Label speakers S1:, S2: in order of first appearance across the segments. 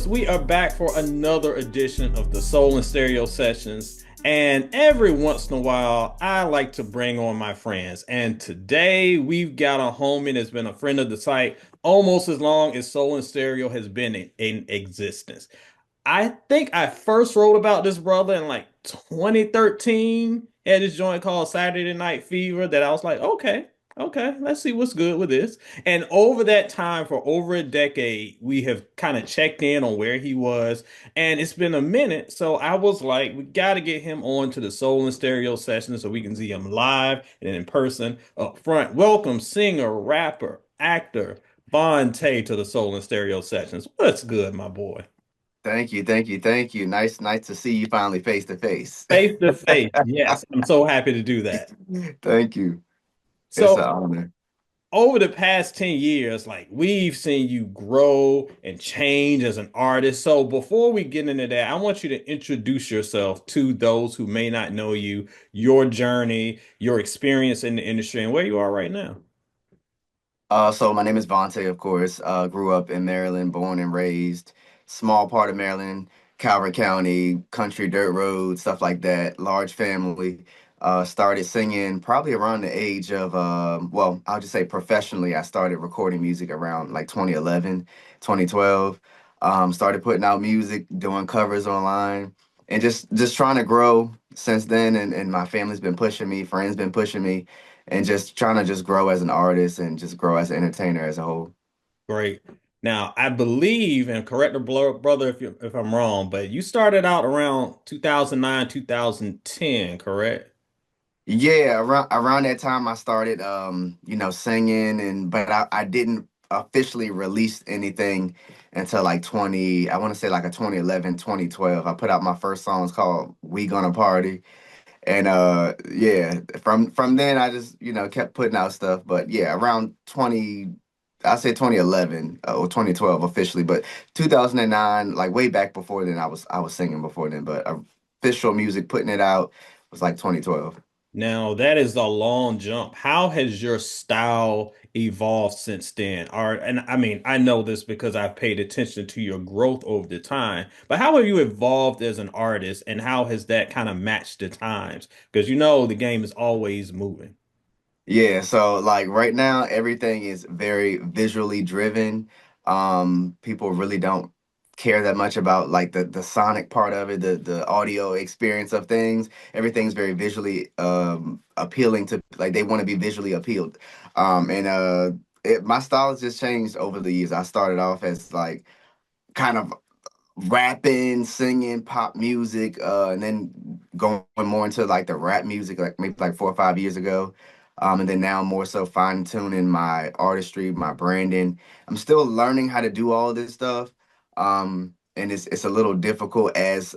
S1: listeners, we are back for another edition of the Soul and Stereo Sessions. And every once in a while, I like to bring on my friends. And today we've got a homie that's been a friend of the site almost as long as Soul and Stereo has been in existence. I think I first wrote about this brother in like 2013 at this joint called Saturday Night Fever that I was like, okay, let's see what's good with this. And over that time, for over a decade, we have kind of checked in on where he was, and it's been a minute. So I was like, we got to get him on to the Soul and Stereo session so we can see him live and in person up front. Welcome, singer, rapper, actor, Vontae to the Soul and Stereo sessions. What's good, my boy?
S2: Thank you. Nice to see you finally face to face.
S1: Face to face. Yes, I'm so happy to do that.
S2: Thank you. It's an
S1: So,
S2: honor.
S1: over the past 10 years, like we've seen you grow and change as an artist. So, before we get into that, I want you to introduce yourself to those who may not know you, your journey, your experience in the industry, and where you are right now.
S2: So my name is Vontae, of course. Grew up in Maryland, born and raised, small part of Maryland, Calvert County, country dirt road, stuff like that. Large family. Started singing probably around the age of, well, I'll just say professionally. I started recording music around like 2011, 2012. Started putting out music, doing covers online, and just trying to grow since then. And my family's been pushing me, friends been pushing me, and just trying to just grow as an artist and just grow as an entertainer as a whole.
S1: Great. Now, I believe, and correct the brother if I'm wrong, but you started out around 2009, 2010, correct?
S2: Yeah, around that time I started singing, and but I didn't officially release anything until like 20, I want to say like a 2011, 2012. I put out my first songs called We Gonna Party. And yeah, from then I just, kept putting out stuff. But yeah, around 20, I say 2011 or 2012 officially, but 2009, like way back before then, I was singing before then, but official music, putting it out was like 2012.
S1: Now, that is a long jump. How has your style evolved since then? Or, and I mean, I know this because I've paid attention to your growth over the time, but how have you evolved as an artist and how has that kind of matched the times? Because you know the game is always moving.
S2: Yeah, so like right now everything is very visually driven. People really don't care that much about like the sonic part of it, the audio experience of things. Everything's very visually appealing to, like, they want to be visually appealed. My style has just changed over the years. I started off as like kind of rapping, singing pop music, and then going more into like the rap music, like maybe like 4 or 5 years ago. And then now more so fine tuning my artistry, my branding. I'm still learning how to do all of this stuff. And it's a little difficult as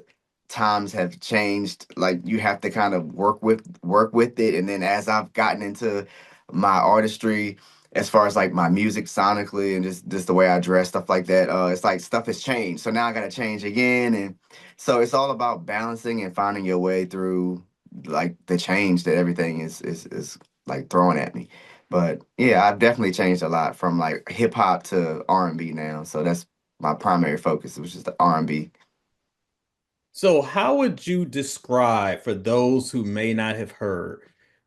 S2: times have changed. Like you have to kind of work with it. And then as I've gotten into my artistry, as far as like my music sonically and just the way I dress, stuff like that. It's like stuff has changed. So now I gotta change again. And so it's all about balancing and finding your way through like the change that everything is like throwing at me. But yeah, I've definitely changed a lot from like hip hop to R&B now. So that's my primary focus, which is the R&B.
S1: So, how would you describe for those who may not have heard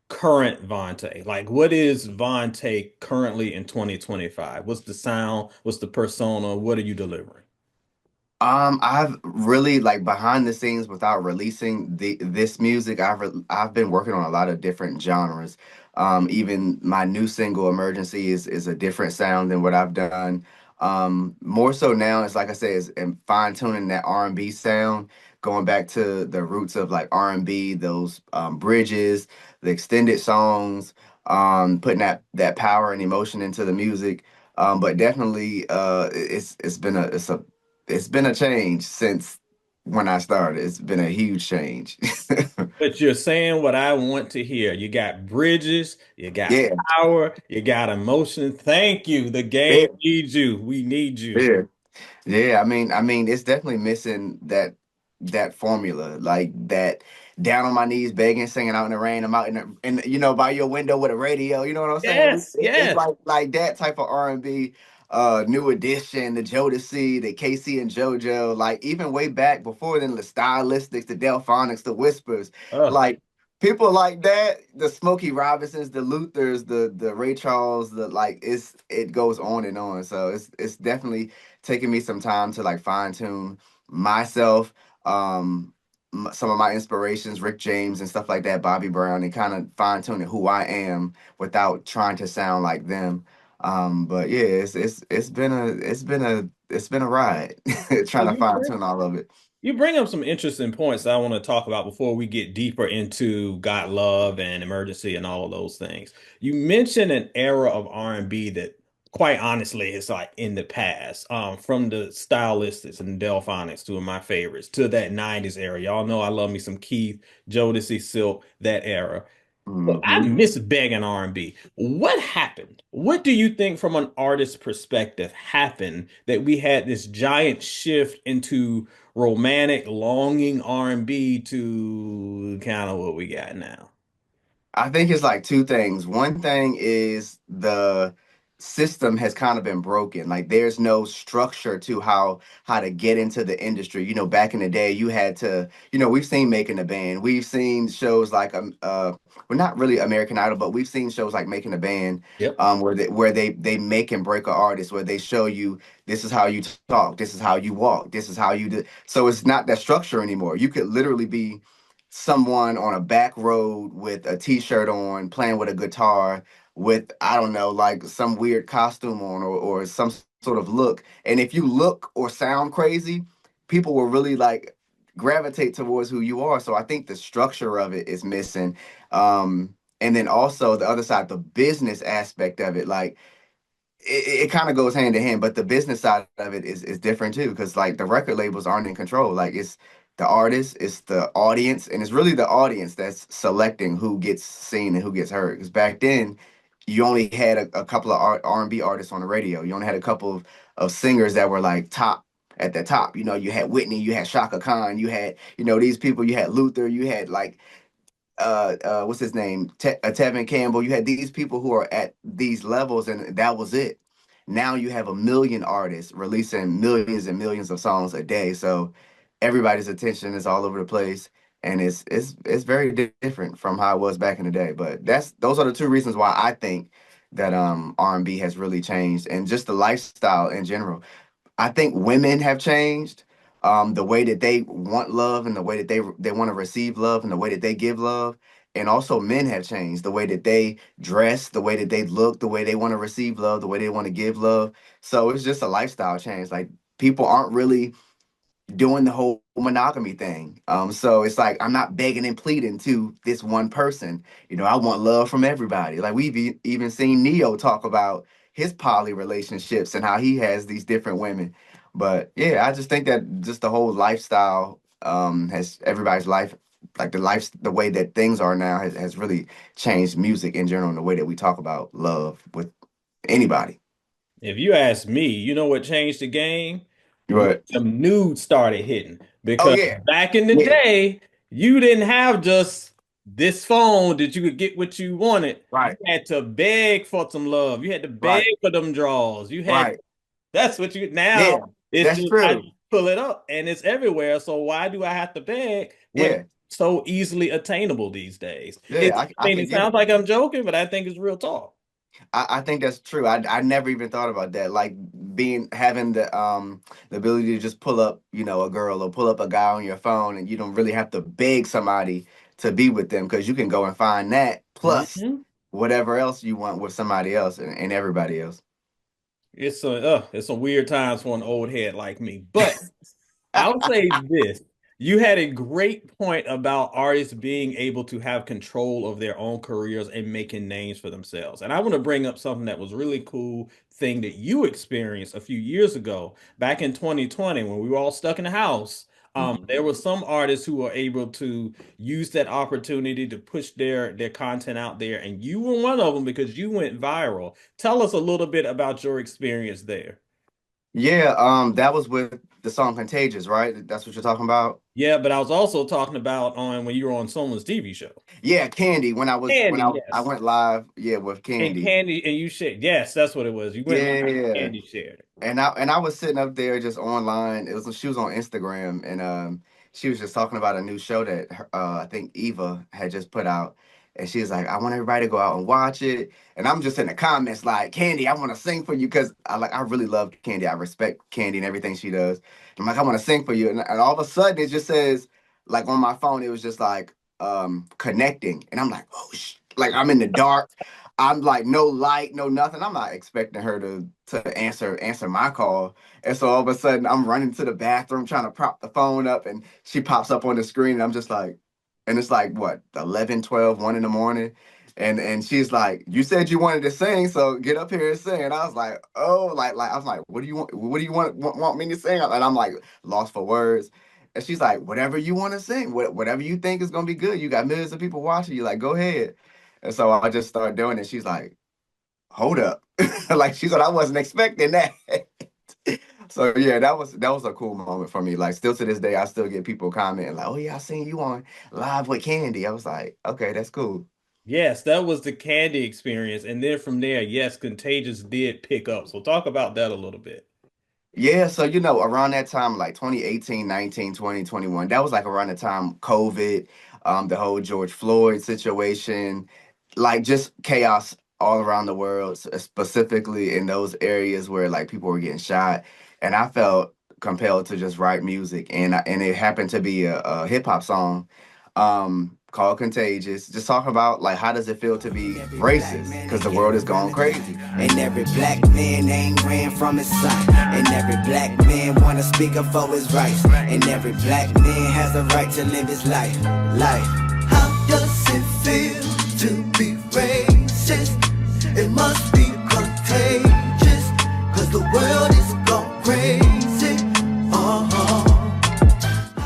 S1: current Vontae? Like, what is Vontae currently in 2025? What's the sound? What's the persona? What are you delivering?
S2: I've really like behind the scenes without releasing this music. I've been working on a lot of different genres. Even my new single "Emergency" is a different sound than what I've done. More so now, it's like I said, is fine tuning that R&B sound, going back to the roots of like R&B, those bridges, the extended songs, putting that power and emotion into the music. But definitely, it's been a change since when I started. It's been a huge change.
S1: But you're saying what I want to hear. You got bridges, you got
S2: Yeah,
S1: power, you got emotion. Thank you. The game
S2: yeah,
S1: needs you. We need you.
S2: yeah, yeah. I mean, it's definitely missing that formula, like that down on my knees, begging, singing out in the rain. I'm out in by your window with a radio. You know what I'm saying?
S1: Yes,
S2: It's
S1: yes.
S2: like that type of R&B. New Edition, the Jodeci, the Casey and JoJo, like even way back before then, the Stylistics, the Delphonics, the Whispers,
S1: Uh,
S2: like people like that, the Smokey Robinsons, the Luthers, the Ray Charles, the like it goes on and on. So it's definitely taking me some time to like fine tune myself. Some of my inspirations, Rick James and stuff like that, Bobby Brown, and kind of fine tuning who I am without trying to sound like them. But yeah, it's been a ride
S1: well,
S2: trying to fine tune all of it.
S1: you bring up some interesting points that I want to talk about before we get deeper into God Love and Emergency and all of those things. You mentioned an era of R&B that, quite honestly, is like in the past. From the Stylistics and Delphonics, two of my favorites, to that 90s era. Y'all know I love me some Keith, Jodeci, Silk, that era. But I
S2: Hmm.
S1: miss begging R&B. What happened? What do you think from an artist perspective happened that we had this giant shift into romantic longing R&B to kind of what we got now?
S2: I think it's like two things. One thing is the system has kind of been broken. Like there's no structure to how to get into the industry. You know, back in the day, you had to. You know, we've seen Making a Band. We've seen shows like well, not really American Idol, but we've seen shows like Making a Band,
S1: Yep.
S2: where they make and break an artist, where they show you this is how you talk, this is how you walk, this is how you do. So it's not that structure anymore. You could literally be someone on a back road with a t-shirt on playing with a guitar with I don't know like some weird costume on or some sort of look, and if you look or sound crazy, people will really like gravitate towards who you are. So I think the structure of it is missing. And then also the other side, the business aspect of it, like it kind of goes hand in hand, but the business side of it is different too, because like the record labels aren't in control. Like it's the artist, it's the audience, and it's really the audience that's selecting who gets seen and who gets heard. Because back then, you only had a couple of R&B artists on the radio. You only had a couple of singers that were like top at the top. You know, you had Whitney, you had Shaka Khan, you had these people, you had Luther, you had like what's his name, Tevin Campbell. You had these people who are at these levels, and that was it. Now you have a million artists releasing millions and millions of songs a day, so everybody's attention is all over the place, and it's very different from how it was back in the day. But those are the two reasons why I think that R&B has really changed, and just the lifestyle in general. I think women have changed. The way that they want love and the way that they want to receive love and the way that they give love. And also men have changed the way that they dress, the way that they look, the way they want to receive love, the way they want to give love. So it's just a lifestyle change. Like people aren't really doing the whole monogamy thing. So it's like I'm not begging and pleading to this one person. I want love from everybody. Like we've even seen Neo talk about his poly relationships and how he has these different women. But yeah, I just think that just the whole lifestyle has everybody's life, like the way that things are now has really changed music in general and the way that we talk about love with anybody.
S1: If you ask me, you know what changed the game? When
S2: But
S1: some nudes started hitting.
S2: oh
S1: Because
S2: yeah,
S1: back in the
S2: yeah,
S1: day, you didn't have just this phone that you could get what you wanted. You
S2: right,
S1: had to beg for some love. You had to beg
S2: right,
S1: for them draws. You had
S2: right.
S1: That's what you now
S2: Yeah,
S1: it's
S2: that's
S1: just I
S2: true.
S1: pull it up and it's everywhere. So why do I have to beg when
S2: Yeah,
S1: it's so easily attainable these days?
S2: yeah,
S1: I
S2: I
S1: mean,
S2: can
S1: it
S2: get
S1: sounds
S2: it.
S1: like I'm joking, but I think it's real talk.
S2: I think that's true. I never even thought about that. Like having the ability to just pull up, a girl or pull up a guy on your phone, and you don't really have to beg somebody to be with them because you can go and find that plus
S1: Mhm.
S2: whatever else you want with somebody else and everybody else.
S1: It's some weird times for an old head like me. But I'll say this. You had a great point about artists being able to have control of their own careers and making names for themselves. And I want to bring up something that was really cool thing that you experienced a few years ago, back in 2020, when we were all stuck in the house.
S2: Mhm.
S1: There were some artists who were able to use that opportunity to push their content out there, and you were one of them because you went viral. Tell us a little bit about your experience there.
S2: Yeah, that was with the song Contagious, right? That's what you're talking about?
S1: Yeah, but I was also talking about on when you were on someone's TV show.
S2: Yeah, Candy, when I was when
S1: Candy,
S2: I
S1: yes.
S2: went live, yeah, with
S1: And
S2: Candy.
S1: Candy, and you shared. Yes, that's what it was. You went live and
S2: Yeah.
S1: Candy shared.
S2: And I was sitting up there just online. It was she was on Instagram and she was just talking about a new show that I think Eva had just put out. And she was like, I want everybody to go out and watch it. And I'm just in the comments like, Candy, I want to sing for you because I really love Candy. I respect Candy and everything she does. I'm like, I want to sing for you. And all of a sudden it just says, like on my phone, it was just like connecting. And I'm like, oh like I'm in the dark. I'm like no light, no nothing. I'm not expecting her to answer my call. And so all of a sudden I'm running to the bathroom trying to prop the phone up and she pops up on the screen and I'm just like and it's like what 11, 12, 1 in the morning. And she's like, you said you wanted to sing, so get up here and sing. And I was like, oh, like I was like, what do you want? What do you want me to sing? And I'm like lost for words. And she's like, whatever you want to sing, whatever you think is gonna be good. You got millions of people watching you. Like, go ahead. And so I just started doing it. She's like, hold up. Like she said, I wasn't expecting that. So yeah, that was a cool moment for me. Like still to this day, I still get people commenting like, "Oh yeah, I seen you on live with Candy." I was like, "Okay, that's cool."
S1: Yes, that was the Candy experience. And then from there, yes, Contagious did pick up. So talk about that a little bit.
S2: Yeah, so around that time, like 2018, 19, 20, 21, that was like around the time COVID, the whole George Floyd situation, like just chaos all around the world, specifically in those areas where like people were getting shot. And I felt compelled to just write music. And it happened to be a hip hop song called Contagious, just talking about like how does it feel to be racist? Because the world is going crazy.
S3: And every black man ain't ran from his sight. And every black man wanna speak up for his rights. And every black man has a right to live his life. Life. How does it feel to be racist? It must be contagious, 'cause the world is gone crazy.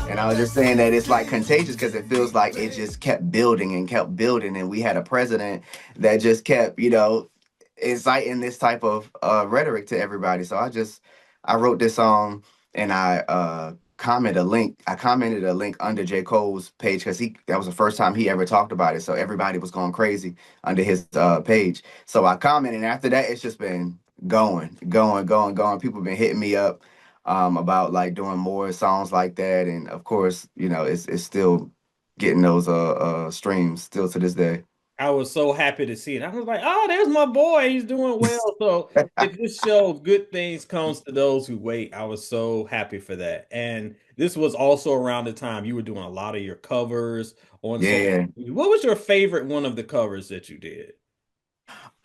S2: And I was just saying that it's like contagious because it feels like it just kept building and kept building. And we had a president that just kept, inciting this type of rhetoric to everybody. So I wrote this song and I commented a link under J. Cole's page because that was the first time he ever talked about it. So everybody was going crazy under his page. So I commented, and after that, it's just been going, going, going, going. People been hitting me up about like doing more songs like that. And of course, it's still getting those streams still to this day.
S1: I was so happy to see it. I was like, oh, there's my boy. He's doing well. So it just shows good things comes to those who wait. I was so happy for that. And this was also around the time you were doing a lot of your covers on social
S2: Yeah.
S1: media. What was your favorite one of the covers that you did?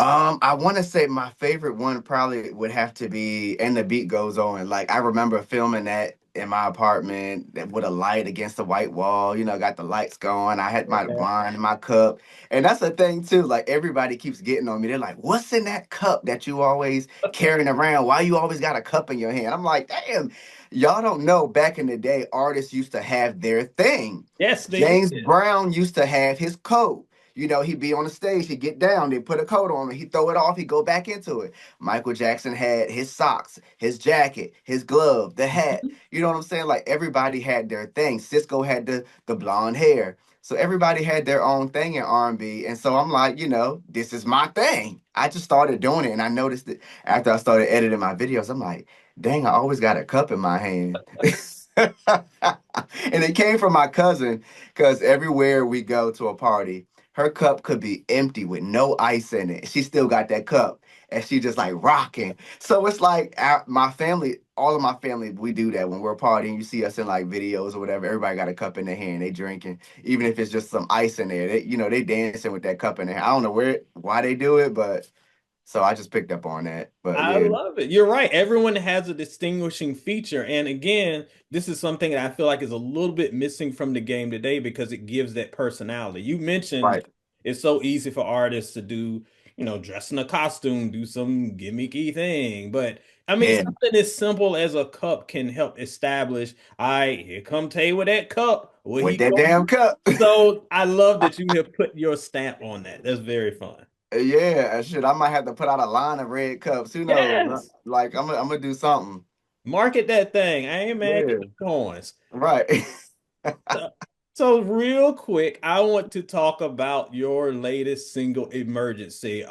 S2: I want to say my favorite one probably would have to be "And the Beat Goes On." Like I remember filming that in my apartment with a light against the white wall. Got the lights going. I had my wine in my cup, and that's the thing too. Like everybody keeps getting on me. They're like, "What's in that cup that you always carrying around? Why you always got a cup in your hand?" I'm like, "Damn, y'all don't know. Back in the day, artists used to have their thing.
S1: Yes, they
S2: James
S1: did.
S2: Brown used to have his coat." He'd be on the stage, he'd get down, they put a coat on him, he'd throw it off, he'd go back into it. Michael Jackson had his socks, his jacket, his glove, the hat. You know what I'm saying? Like everybody had their thing. Cisco had the blonde hair. So everybody had their own thing in R&B. And so I'm like, this is my thing. I just started doing it and I noticed it after I started editing my videos. I'm like, dang, I always got a cup in my hand. And it came from my cousin because everywhere we go to a party, her cup could be empty with no ice in it. She still got that cup and she just like rocking. So it's like my family, all of my family, we do that when we're partying. You see us in like videos or whatever. Everybody got a cup in their hand. They drinking, even if it's just some ice in there. They dancing with that cup in their hand. I don't know why they do it, but so I just picked up on that. But
S1: I
S2: yeah,
S1: love it. You're right. Everyone has a distinguishing feature. And again, this is something that I feel like is a little bit missing from the game today because it gives that personality. You mentioned
S2: right.
S1: it's so easy for artists to do, dress in a costume, do some gimmicky thing. But I mean,
S2: Yeah,
S1: something as simple as a cup can help establish, all right, here come Tay with that cup. What
S2: with
S1: he
S2: that
S1: gonna
S2: damn
S1: do?
S2: cup.
S1: So I love that you have put your stamp on that. That's very fun.
S2: Yeah, shit. I might have to put out a line of red cups. Who knows?
S1: Yes.
S2: Like I'm gonna do something.
S1: Market that thing. I ain't mad. Get
S2: Yeah,
S1: the coins.
S2: right.
S1: So, so real quick, I want to talk about your latest single, Emergency.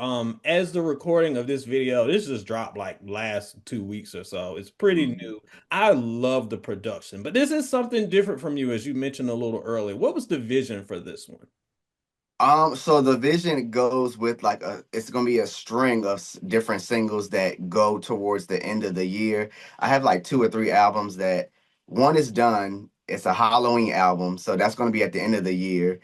S1: As the recording of this video, this just dropped like last 2 weeks or so. It's pretty
S2: Mhm.
S1: new. I love the production, but this is something different from you, as you mentioned a little earlier. What was the vision for this one?
S2: So the vision goes with like it's gonna be a string of different singles that go towards the end of the year. I have like two or three albums that one is done. It's a Halloween album, so that's gonna be at the end of the year.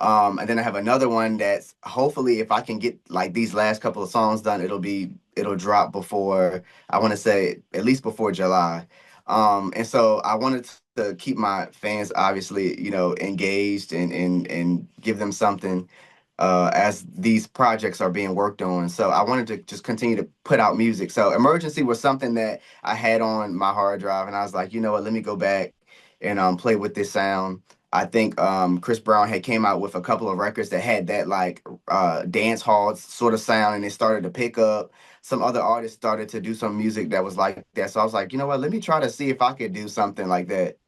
S2: And then I have another one that's hopefully if I can get like these last couple of songs done, it'll drop before I want to say at least before July. And so I wanted to keep my fans obviously, engaged and give them something as these projects are being worked on. So I wanted to just continue to put out music. So Emergency was something that I had on my hard drive, and I was like, you know what, let me go back and play with this sound. I think Chris Brown had came out with a couple of records that had that like dance hall sort of sound, and it started to pick up. Some other artists started to do some music that was like that. So I was like, you know what, let me try to see if I could do something like that.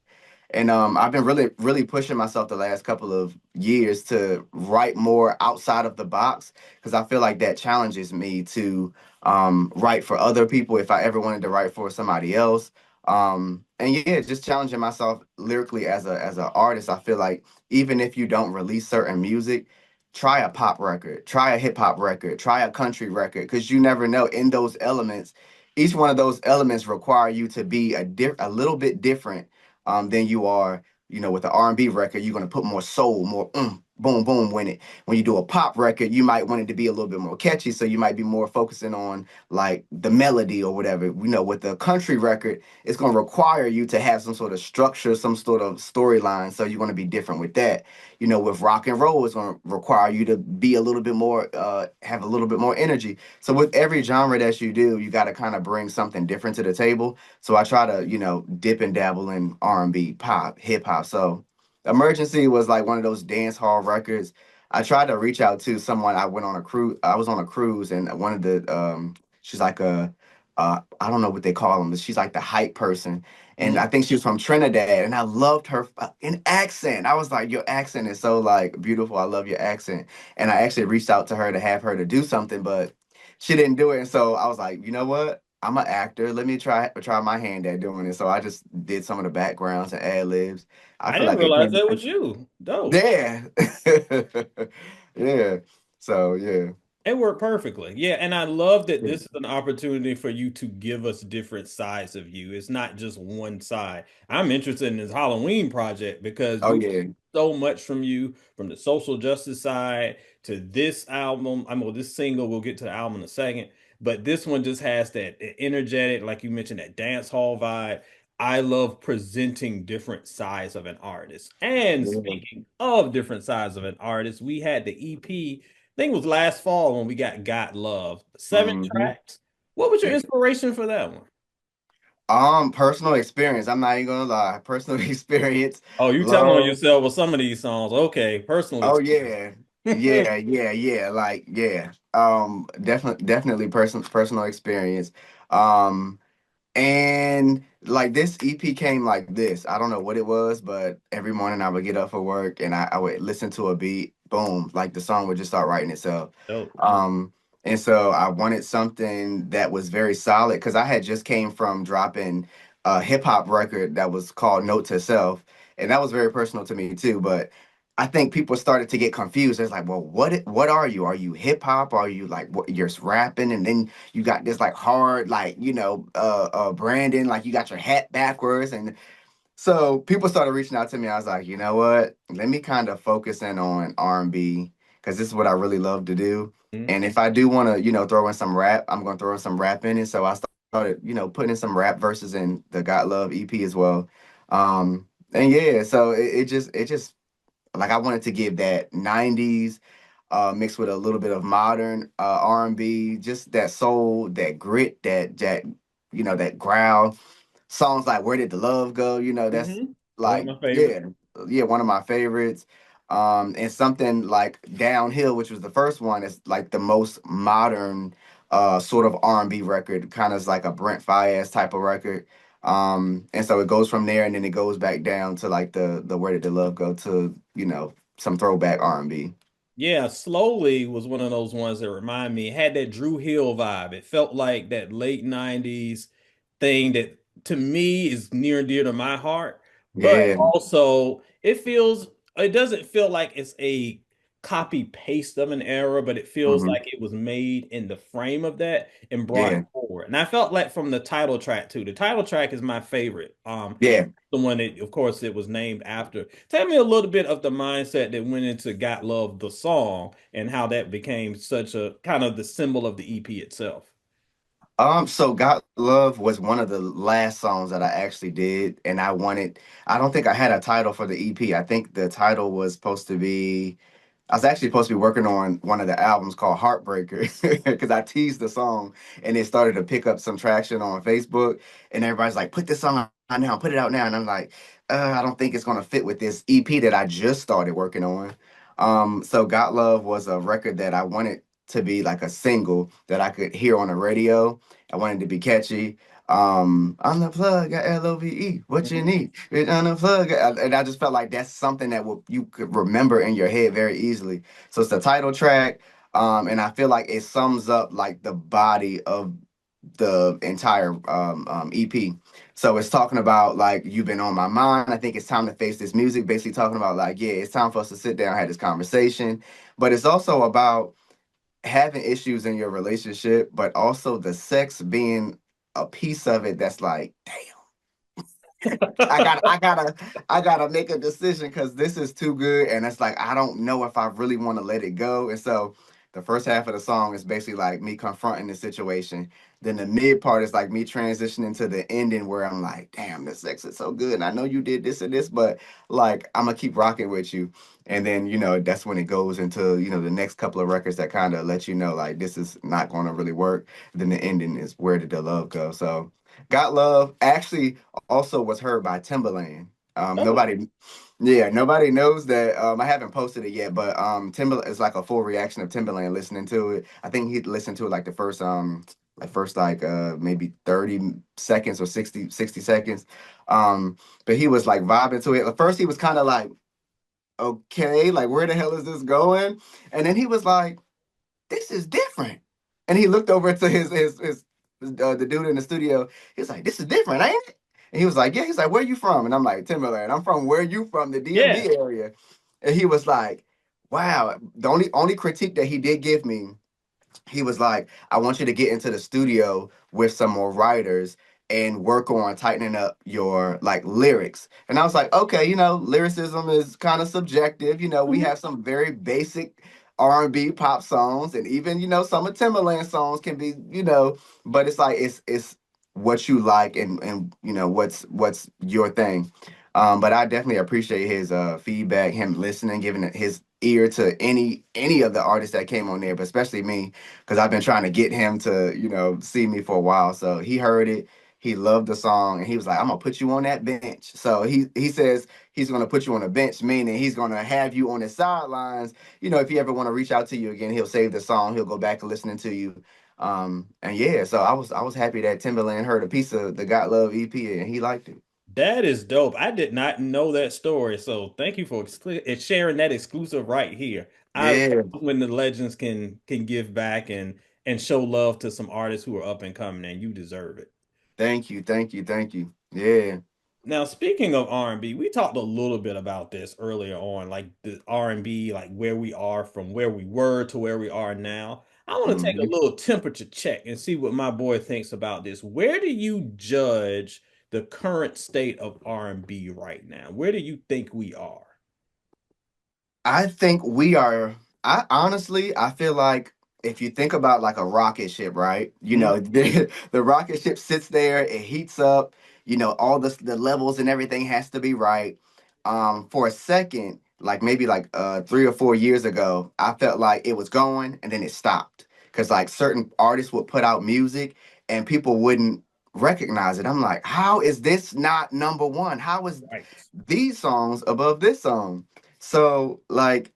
S2: And I've been really, really pushing myself the last couple of years to write more outside of the box because I feel like that challenges me to write for other people if I ever wanted to write for somebody else. And yeah, just challenging myself lyrically as a artist. I feel like even if you don't release certain music, try a pop record, try a hip hop record, try a country record because you never know in those elements. Each one of those elements require you to be a little bit different than you are, with the R&B record. You're gonna put more soul, more boom, boom. When you do a pop record, you might want it to be a little bit more catchy, so you might be more focusing on like the melody or whatever. With the country record, it's gonna require you to have some sort of structure, some sort of storyline. So you're gonna be different with that. With rock and roll, it's gonna require you to be a little bit more, have a little bit more energy. So with every genre that you do, you got to kind of bring something different to the table. So I try to, dip and dabble in R&B, pop, hip hop. So Emergency was like one of those dance hall records. I tried to reach out to someone. I went on a cruise. I was on a cruise, and one of the she's like I don't know what they call them, but she's like the hype person. And
S1: Mhm.
S2: I think she was from Trinidad, and I loved her in accent. I was like, your accent is so like beautiful. I love your accent. And I actually reached out to her to have her to do something, but she didn't do it. And so I was like, you know what? I'm an actor. Let me try my hand at doing it. So I just did some of the backgrounds and ad libs. I
S1: I
S2: feel
S1: didn't
S2: like it
S1: realize
S2: came.
S1: that was you. Dope.
S2: Yeah. Yeah. So yeah.
S1: It worked perfectly. Yeah, and I love that
S2: Yeah.
S1: this is an opportunity for you to give us different sides of you. It's not just one side. I'm interested in this Halloween project because
S2: Oh
S1: we
S2: yeah.
S1: so much from you from the social justice side to this album. This single. We'll get to the album in a second, but this one just has that energetic, like you mentioned, that dance hall vibe. I love presenting different sides of an artist. And
S2: Yeah.
S1: speaking of different sides of an artist, we had the EP think it was last fall when we got Love. 7
S2: Hmm.
S1: tracks. What was your inspiration for that one?
S2: Personal experience. I'm not even gonna lie. Personal experience.
S1: Oh, you telling on
S2: Love.
S1: yourself with some of these songs. Okay, personal
S2: Oh
S1: experience.
S2: yeah. Yeah, yeah, yeah. Like, yeah. Definitely personal experience. Um, And like this EP came like this. I don't know what it was, but every morning I would get up for work and I would listen to a beat, boom, like the song would just start writing itself.
S1: Dope.
S2: Um, and so I wanted something that was very solid because I had just came from dropping a hip hop record that was called Note to Self, and that was very personal to me too. But I think people started to get confused. It's like, well, what are you? Are you hip hop? Are you like what you're rapping? And then you got this like hard, like, branding, like you got your hat backwards. And so people started reaching out to me. I was like, you know what? Let me kind of focus in on R&B because this is what I really love to do.
S1: Mhm.
S2: And if I do want to, throw in some rap, I'm going to throw in some rap in it. So I started, putting in some rap verses in the Got Love EP as well. And yeah, so it just like I wanted to give that 90s mixed with a little bit of modern R&B, just that soul, that grit, that growl. Songs like "Where Did the Love Go?" That's
S1: One of
S2: like
S1: my favorites.
S2: yeah, yeah, one of my favorites. And something like "Downhill," which was the first one, is like the most modern sort of R&B record, kind of like a Brent Faiyaz type of record. And so it goes from there, and then it goes back down to like the Where Did the Love Go to, some throwback R&B.
S1: Yeah, Slowly was one of those ones that remind me, it had that Drew Hill vibe. It felt like that late 90s thing that to me is near and dear to my heart, but
S2: Yeah.
S1: also it doesn't feel like it's a copy paste of an era, but it feels
S2: Hmm.
S1: like it was made in the frame of that and brought
S2: Yeah.
S1: forward. And I felt like from the title track too. The title track is my favorite.
S2: Yeah.
S1: The one that, of course, it was named after. Tell me a little bit of the mindset that went into Got Love, the song, and how that became such a kind of the symbol of the EP itself.
S2: So Got Love was one of the last songs that I actually did, and I don't think I had a title for the EP. I think the title was supposed to be, I was actually supposed to be working on one of the albums called Heartbreaker because I teased the song and it started to pick up some traction on Facebook. And everybody's like, put this song out now, put it out now. And I'm like, I don't think it's going to fit with this EP that I just started working on. So Got Love was a record that I wanted to be like a single that I could hear on the radio. I wanted to be catchy. On the plug, got LOVE, what you
S1: Mhm.
S2: need. It's on the plug. And I just felt like that's something that you could remember in your head very easily. So it's the title track. And I feel like it sums up like the body of the entire EP. So it's talking about like you've been on my mind. I think it's time to face this music. Basically talking about like, yeah, it's time for us to sit down, have this conversation. But it's also about having issues in your relationship, but also the sex being a piece of it that's like, damn, I gotta make a decision because this is too good, and it's like I don't know if I really want to let it go. And so the first half of the song is basically like me confronting the situation. Then the mid part is like me transitioning to the ending where I'm like, damn, the sex is so good. And I know you did this and this, but like I'm gonna keep rocking with you. And then that's when it goes into the next couple of records that kind of let you know like this is not going to really work. Then the ending is Where Did the Love Go? So Got Love actually also was heard by Timbaland.
S1: Oh,
S2: Nobody knows that. I haven't posted it yet, but Timbaland is like a full reaction of Timbaland listening to it. I think he listened to it like the first like maybe 30 seconds or 60 seconds. But he was like vibing to it. At first he was kind of like, okay, like where the hell is this going? And then he was like, this is different. And he looked over to the dude in the studio. He was like, this is different, ain't it? And he was like, yeah. He's like, where you from? And I'm like, Timberland. I'm from where you from, the
S1: yeah.
S2: DMV area. And he was like, wow. The only critique that he did give me, he was like, I want you to get into the studio with some more writers and work on tightening up your like lyrics. And I was like, okay, lyricism is kind of subjective. We
S1: Mhm.
S2: have some very basic R&B pop songs, and even some of Timberland songs can be, but it's like it's what you like, and what's your thing. But I definitely appreciate his feedback, him listening, giving his ear to any of the artists that came on there, but especially me, because I've been trying to get him to, see me for a while. So he heard it. He loved the song, and he was like, "I'm gonna put you on that bench." So he says he's gonna put you on a bench, meaning he's gonna have you on the sidelines. If he ever want to reach out to you again, he'll save the song. He'll go back and listening to you. And yeah, so I was happy that Timberland heard a piece of the Got Love EP and he liked it.
S1: That is dope. I did not know that story. So thank you for sharing that exclusive right here. I love
S2: Yeah,
S1: when the legends can give back and show love to some artists who are up and coming, and you deserve it.
S2: thank you, thank you, thank you. Yeah.
S1: Now, speaking of R&B, we talked a little bit about this earlier on, like the R&B, like where we are from where we were to where we are now. I want to take a
S2: Hmm.
S1: little temperature check and see what my boy thinks about this. Where do you judge the current state of R&B right now? Where do you think we are?
S2: I think we are. I honestly, I feel like if you think about like a rocket ship, right?
S1: Mhm.
S2: The rocket ship sits there, it heats up. All the levels and everything has to be right. For a second, like maybe like 3 or 4 years ago, I felt like it was going and then it stopped because like certain artists would put out music and people wouldn't recognize it. I'm like, how is this not number one? How is
S1: Right.
S2: these songs above this song? So like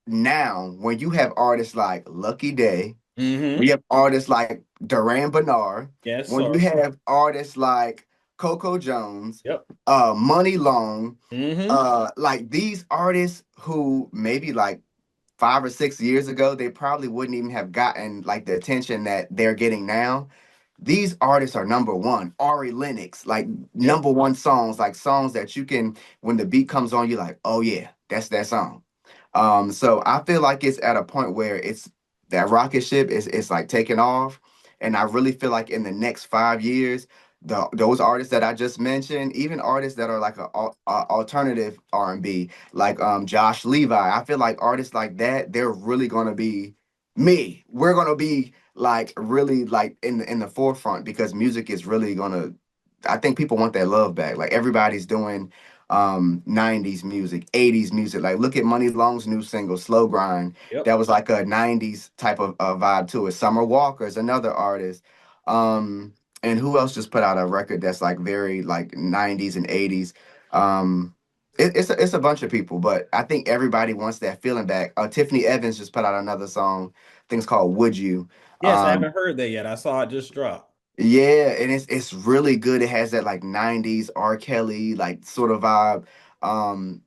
S2: now, when you have artists like Lucky Day, when
S1: Mm-hmm.
S2: you have artists like Duran Bernard,
S1: Yes,
S2: when you
S1: sir.
S2: have artists like Coco Jones,
S1: Yep.
S2: Money Long,
S1: Mm-hmm.
S2: like these artists who maybe like 5 or 6 years ago, they probably wouldn't even have gotten like the attention that they're getting now. These artists are number one. Ari Lennox, like
S1: Yep.
S2: number one songs, like songs that you can, when the beat comes on, you're like, oh yeah, that's that song. So I feel like it's at a point where it's that rocket ship is like taking off, and I really feel like in the next 5 years, those artists that I just mentioned, even artists that are like a alternative R&B, like Josh Levi, I feel like artists like that, they're really gonna be me. We're gonna be like really like in the forefront because music is really gonna. I think people want that love back. Like everybody's doing 90s music, 80s music. Like look at Money Long's new single, Slow Grind.
S1: Yep.
S2: That was like a 90s type of vibe to it. Summer Walker is another artist. Um, and who else just put out a record that's like very like 90s and 80s? Um, it's a bunch of people, but I think everybody wants that feeling back. Tiffany Evans just put out another song. I think it's called Would You.
S1: Yes, I
S2: Um,
S1: haven't heard that yet. I saw it just drop.
S2: yeah, and it's really good. It has that like 90s R. Kelly like sort of vibe.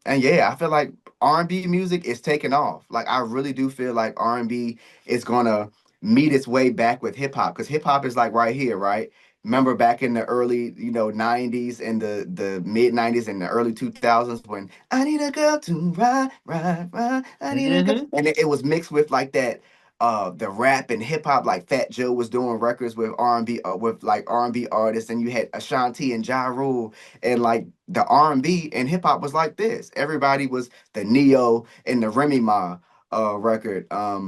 S2: And yeah, I feel like R&B music is taking off. Like I really do feel like R&B is gonna meet its way back with hip hop because hip hop is like right here, right? Remember back in the early, 90s and the mid 90s and the early 2000s when I need a girl to ride, ride, ride. I need a girl,
S1: Mm-hmm.
S2: and it was mixed with like that the rap and hip hop, like Fat Joe was doing records with R&B with like R&B artists, and you had Ashanti and Ja Rule, and like the R&B and hip hop was like this. Everybody was the Neo and the Remy Ma record.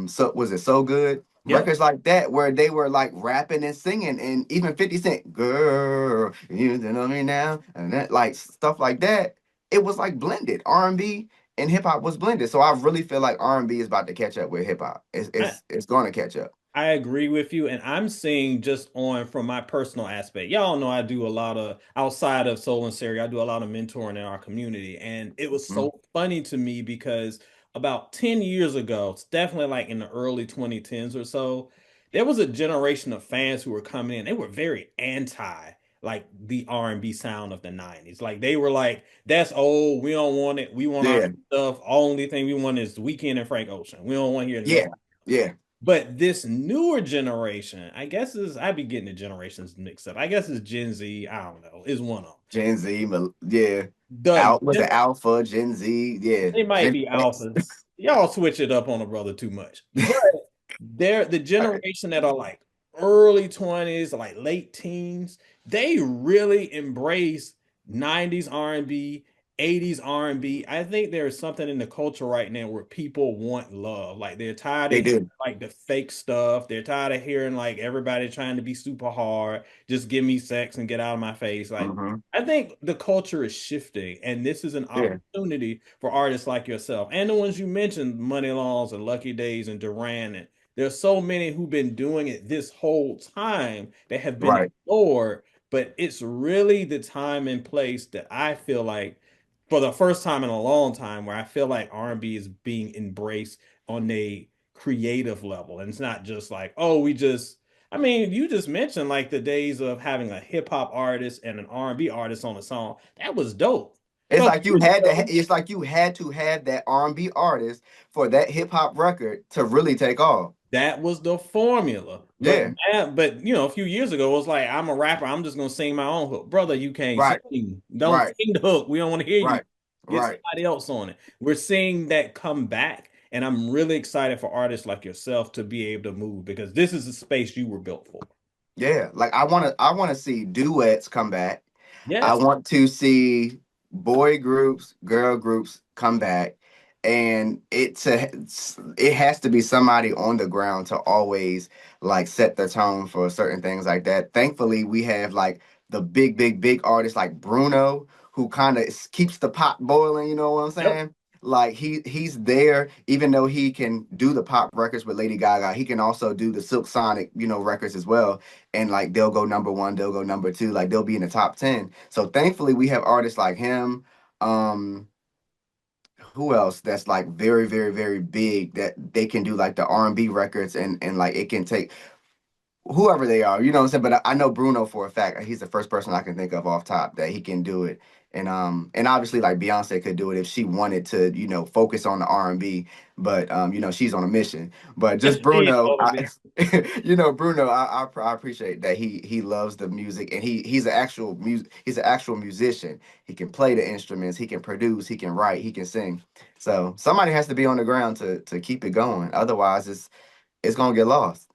S2: So was it So Good?
S1: Yep.
S2: Records like that where they were like rapping and singing, and even 50 Cent, girl, you know me now, and that like stuff like that. It was like blended R&B and hip hop was blended. So I really feel like R&B is about to catch up with hip hop. It's going to catch up.
S1: I agree with you, and I'm seeing just on from my personal aspect. Y'all know I do a lot of outside of Soul and Siri, I do a lot of mentoring in our community, and it was
S2: Mhm.
S1: so funny to me because about 10 years ago, it's definitely like in the early 2010s or so, there was a generation of fans who were coming in. They were very anti like the R&B sound of the 90s. Like they were like, that's old. We don't want it. We want our
S2: Yeah,
S1: stuff. Only thing we want is the Weekend and Frank Ocean. We don't want to hear
S2: yeah,
S1: nobody.
S2: yeah.
S1: But this newer generation, I guess is I be getting the generations mixed up. I guess it's Gen Z. I don't know. Is one of them.
S2: Gen Z, yeah.
S1: The
S2: Out was the Alpha, Gen Z, yeah.
S1: They might
S2: Gen
S1: be
S2: X.
S1: alphas. Y'all switch it up on a brother too much. But they're the generation that are like early 20s, like late teens, they really embrace 90s R&B, 80s R&B. I think there's something in the culture right now where people want love. Like they're tired of
S2: They
S1: hearing
S2: do.
S1: like the fake stuff. They're tired of hearing like everybody trying to be super hard. Just give me sex and get out of my face. Like
S2: Hmm.
S1: I think the culture is shifting, and this is an
S2: Yeah,
S1: opportunity for artists like yourself and the ones you mentioned, Money Longs and Lucky Days and Duran. And there's so many who've been doing it this whole time that have been
S2: right.
S1: ignored. But it's really the time and place that I feel like, for the first time in a long time, where I feel like R&B is being embraced on a creative level, and it's not just like, oh, we just I mean, you just mentioned like the days of having a hip hop artist and an R&B artist on a song. That was dope.
S2: It's
S1: Couple
S2: like you
S1: years
S2: had to.
S1: ago,
S2: It's like you had to have that R&B artist for that hip hop record to really take off.
S1: that was the formula. But
S2: Yeah.
S1: now, but a few years ago, it was like, I'm a rapper. I'm just gonna sing my own hook, brother. You can't
S2: Right.
S1: sing. Don't
S2: Right.
S1: sing the hook. We don't want to hear you.
S2: Right.
S1: Get
S2: Right.
S1: somebody else on it. We're seeing that come back, and I'm really excited for artists like yourself to be able to move because this is the space you were built for.
S2: Yeah. Like I want to see duets come back. I
S1: Yes.
S2: want to see boy groups, girl groups come back, and it has to be somebody on the ground to always like set the tone for certain things like that. Thankfully, we have like the big, big, big artists like Bruno who kind of keeps the pot boiling. You know what I'm
S1: Yep.
S2: saying? Like he's there, even though he can do the pop records with Lady Gaga, he can also do the Silk Sonic, records as well, and like they'll go number one, they'll go number two, like they'll be in the top 10. So thankfully we have artists like him. Um, who else that's like very, very, very big that they can do like the R&B records and like it can take. whoever they are, you know what I'm saying? But I know Bruno for a fact. He's the first person I can think of off top that he can do it. And obviously like Beyonce could do it if she wanted to, focus on the R&B, but she's on a mission. But just
S1: She's
S2: Bruno,
S1: on a bit.
S2: Bruno, I appreciate that he loves the music, and he's an actual musician. He can play the instruments, he can produce, he can write, he can sing. So somebody has to be on the ground to keep it going. Otherwise it's gonna get lost.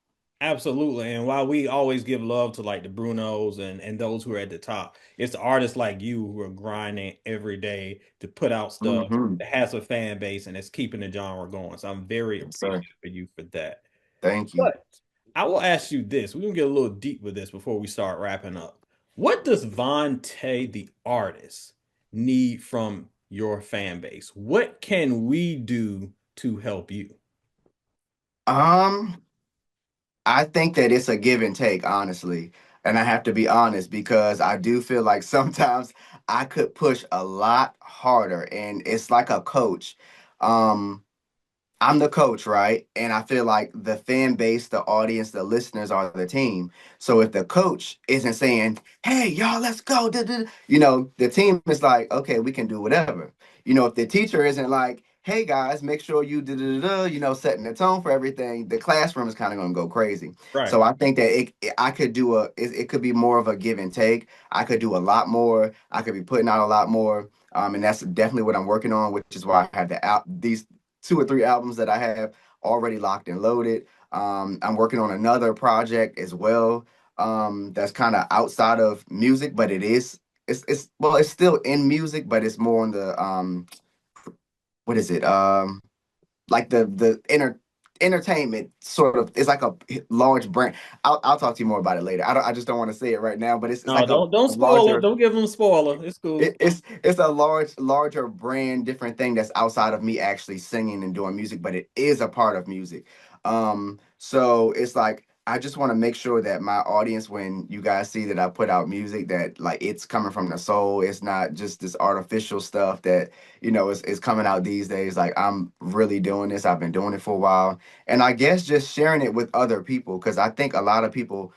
S1: Absolutely. And while we always give love to like the Brunos and those who are at the top, it's the artists like you who are grinding every day to put out stuff
S2: Hmm.
S1: that has a fan base and it's keeping the genre going. So I'm very
S2: Yes, sir.
S1: appreciative of you for that.
S2: Thank you.
S1: But I will ask you this. We're gonna get a little deep with this before we start wrapping up. What does Vontae the artist need from your fan base? What can we do to help you?
S2: Um, I think that it's a give and take, honestly. And I have to be honest because I do feel like sometimes I could push a lot harder, and it's like a coach. Um, I'm the coach, right? And I feel like the fan base, the audience, the listeners are the team. So if the coach isn't saying, "Hey, y'all, let's go," the team is like, "Okay, we can do whatever." If the teacher isn't like, "Hey guys, make sure you setting the tone for everything," the classroom is kind of going to go crazy.
S1: Right.
S2: So I think that I could it could be more of a give and take. I could do a lot more. I could be putting out a lot more. And that's definitely what I'm working on, which is why I have these 2 or 3 albums that I have already locked and loaded. I'm working on another project as well. That's kind of outside of music, but it's still in music, but it's more on the what is it? Like the entertainment sort of. It's like a large brand. I'll talk to you more about it later. I just don't want to say it right now, but it's
S1: No,
S2: like a
S1: don't spoil it.
S2: larger.
S1: Don't give them a spoiler. It's cool.
S2: It's a larger brand, different thing that's outside of me actually singing and doing music, but it is a part of music. So it's like I just want to make sure that my audience, when you guys see that I put out music, that like it's coming from the soul. It's not just this artificial stuff that is coming out these days. Like I'm really doing this. I've been doing it for a while, and I guess just sharing it with other people, because I think a lot of people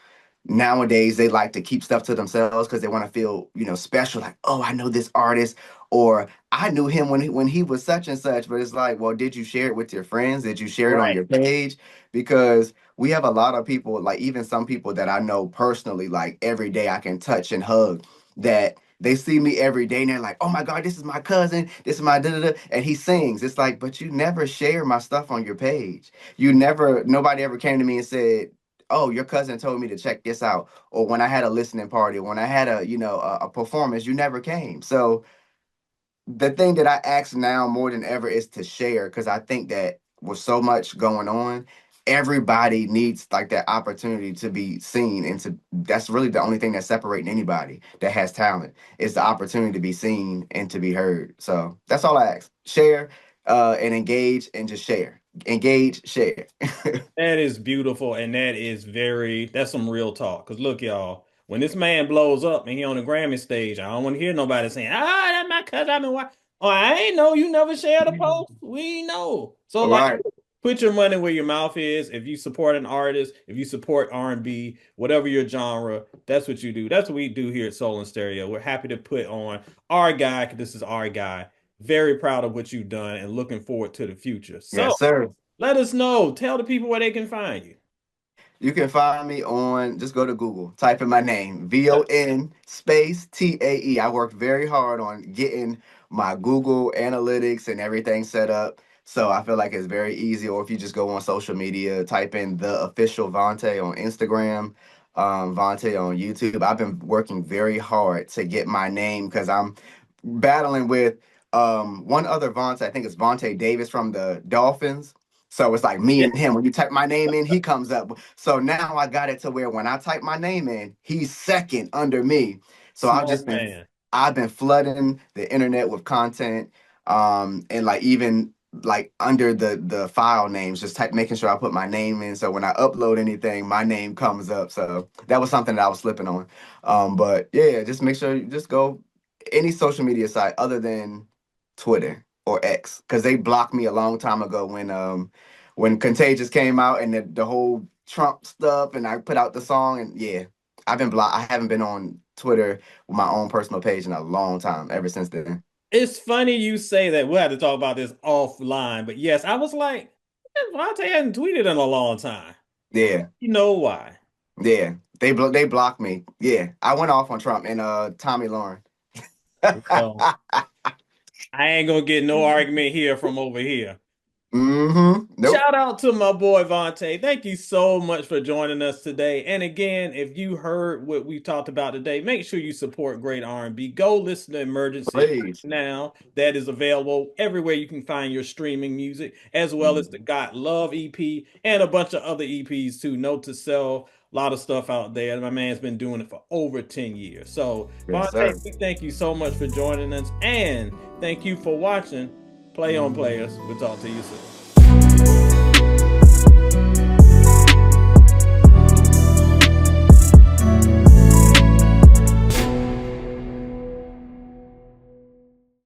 S2: nowadays they like to keep stuff to themselves because they want to feel special, like, oh, I know this artist, or I knew him when he was such and such. But it's like, well, did you share it with your friends? Did you share it on
S1: Right.
S2: your page? Because we have a lot of people, like even some people that I know personally, like every day I can touch and hug, that they see me every day and they're like, oh my God, this is my cousin, this is my da da da, and he sings. It's like, but you never share my stuff on your page. Nobody ever came to me and said, oh, your cousin told me to check this out. Or when I had a listening party, or when I had a performance, you never came. So the thing that I ask now more than ever is to share, because I think that with so much going on, everybody needs like that opportunity to be seen, and to that's really the only thing that's separating anybody that has talent, is the opportunity to be seen and to be heard. So that's all I ask. Share and engage, and just share. Engage, share.
S1: That is beautiful, and that's some real talk. Because look, y'all, when this man blows up and he on the Grammy stage, I don't want to hear nobody saying, that's my cousin. I mean, why? Oh, I ain't know you never shared a post. We know. So, like,
S2: Right.
S1: put your money where your mouth is. If you support an artist, if you support R&B, whatever your genre, that's what you do. That's what we do here at Soul and Stereo. We're happy to put on our guy, 'cause this is our guy. Very proud of what you've done and looking forward to the future. So,
S2: Yes, sir.
S1: let us know. Tell the people where they can find you.
S2: You can find me on, just go to Google, type in my name, VON space TAE. I worked very hard on getting my Google Analytics and everything set up. So I feel like it's very easy. Or if you just go on social media, type in the official Vontae on Instagram, Vontae on YouTube. I've been working very hard to get my name, because I'm battling with one other Vontae. I think it's Vontae Davis from the Dolphins. So it's like me
S1: Yeah,
S2: and him. When you type my name in, he comes up. So now I got it to where when I type my name in, he's second under me. So
S1: smart man.
S2: I've been flooding the internet with content, and like even like under the file names, just type making sure I put my name in. So when I upload anything, my name comes up. So that was something that I was slipping on. But yeah, just make sure you just go any social media site other than Twitter or X, because they blocked me a long time ago when Contagious came out, and the whole Trump stuff, and I put out the song, and yeah, I've been blocked. I haven't been on Twitter with my own personal page in a long time. Ever since then.
S1: It's funny you say that. We'll have to talk about this offline. But yes, I was like, Vontae hasn't tweeted in a long time.
S2: Yeah,
S1: You know why?
S2: yeah. They blocked me. Yeah, I went off on Trump and Tommy Lauren.
S1: Well, I ain't gonna get no argument here from over here.
S2: Nope.
S1: Shout out to my boy Vontae. Thank you so much for joining us today. And again, if you heard what we talked about today, make sure you support great R&B. Go listen to Emergency right
S2: Please.
S1: now. That is available everywhere you can find your streaming music, as well as the Got Love EP and a bunch of other EPs too. Note to self, a lot of stuff out there. My man's been doing it for over 10 years. So,
S2: Yes,
S1: Vontae,
S2: sir.
S1: thank you so much for joining us. And thank you for watching Play On Players. We'll talk to you soon.